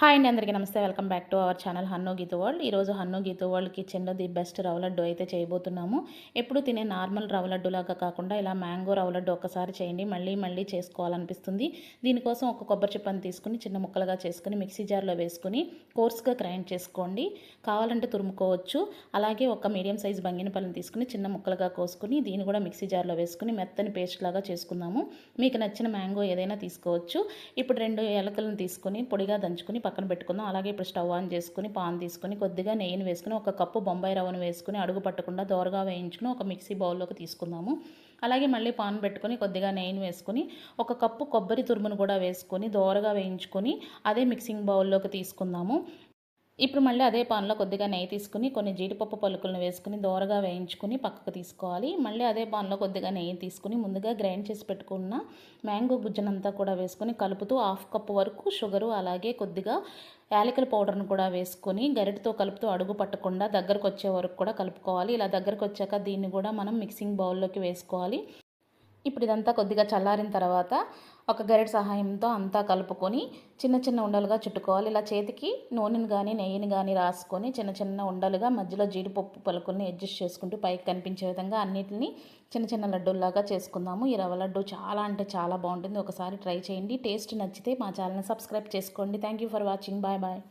Hi అండి, అందరికీ నమస్తే. Welcome back to our channel Hannu Geethu world. ఈరోజు హన్ను గీతూ వరల్డ్ కిచెన్లో ది బెస్ట్ రవ్వ లడ్డు అయితే చేయబోతున్నాము. ఎప్పుడు తినే నార్మల్ రవ్వ లడ్డు లాగా కాకుండా ఇలా మ్యాంగో రవ్వ లడ్డు ఒకసారి చేయండి, మళ్ళీ మళ్ళీ చేసుకోవాలనిపిస్తుంది. దీనికోసం ఒక కొబ్బరి చిప్పని తీసుకుని చిన్న ముక్కలుగా చేసుకుని మిక్సీ జార్లో వేసుకుని కోర్స్గా గ్రైండ్ చేసుకోండి. కావాలంటే తురుముకోవచ్చు. అలాగే ఒక మీడియం సైజ్ బంగినపల్లిని తీసుకుని చిన్న ముక్కలుగా కోసుకుని దీన్ని కూడా మిక్సీ జార్లో వేసుకుని మెత్తని పేస్ట్ లాగా చేసుకుందాము. మీకు నచ్చిన మ్యాంగో ఏదైనా తీసుకోవచ్చు. ఇప్పుడు 2 ఏలకలను తీసుకుని పొడిగా దంచుకుని పక్కన పెట్టుకుందాం. అలాగే ఇప్పుడు స్టవ్ ఆన్ చేసుకుని పాన్ తీసుకుని కొద్దిగా నెయ్యిని వేసుకుని ఒక కప్పు బొంబాయి రవ్వను వేసుకుని అడుగు పట్టకుండా దోరగా వేయించుకుని ఒక మిక్సీ బౌల్లోకి తీసుకుందాము. అలాగే మళ్ళీ పాన్ పెట్టుకుని కొద్దిగా నెయ్యిని వేసుకుని ఒక కప్పు కొబ్బరి తురుమును కూడా వేసుకొని దోరగా వేయించుకొని అదే మిక్సింగ్ బౌల్లోకి తీసుకుందాము. ఇప్పుడు మళ్ళీ అదే పాన్లో కొద్దిగా నెయ్యి తీసుకుని కొన్ని జీడిపప్పు పలుకులను వేసుకుని దోరగా వేయించుకుని పక్కకు తీసుకోవాలి. మళ్ళీ అదే పాన్లో కొద్దిగా నెయ్యి తీసుకుని ముందుగా గ్రైండ్ చేసి పెట్టుకున్న మ్యాంగో గుజ్జనంతా కూడా వేసుకొని కలుపుతూ 1/2 కప్పు వరకు షుగరు అలాగే కొద్దిగా యాలకుల పౌడర్ను కూడా వేసుకొని గరిటతో కలుపుతూ అడుగు పట్టకుండా దగ్గరకు వచ్చే వరకు కూడా కలుపుకోవాలి. ఇలా దగ్గరకు వచ్చాక దీన్ని కూడా మనం మిక్సింగ్ బౌల్లోకి వేసుకోవాలి. ఇప్పుడు ఇదంతా కొద్దిగా చల్లారిన తర్వాత ఒక గరిటె సహాయంతో అంతా కలుపుకొని చిన్న చిన్న ఉండలుగా చుట్టుకోవాలి. ఇలా చేతికి నూనెని కానీ నెయ్యిని కానీ రాసుకొని చిన్న చిన్న ఉండలుగా మధ్యలో జీడిపప్పు పలుకుల్ని అడ్జస్ట్ చేసుకుంటూ పైకి కనిపించే విధంగా అన్నిటిని చిన్న చిన్న లడ్డూల్లాగా చేసుకుందాము. ఈ రవ్వ లడ్డు చాలా అంటే చాలా బాగుంటుంది. ఒకసారి ట్రై చేయండి. టేస్ట్ నచ్చితే మా ఛానల్ని సబ్స్క్రైబ్ చేసుకోండి. Thank you for watching. Bye bye.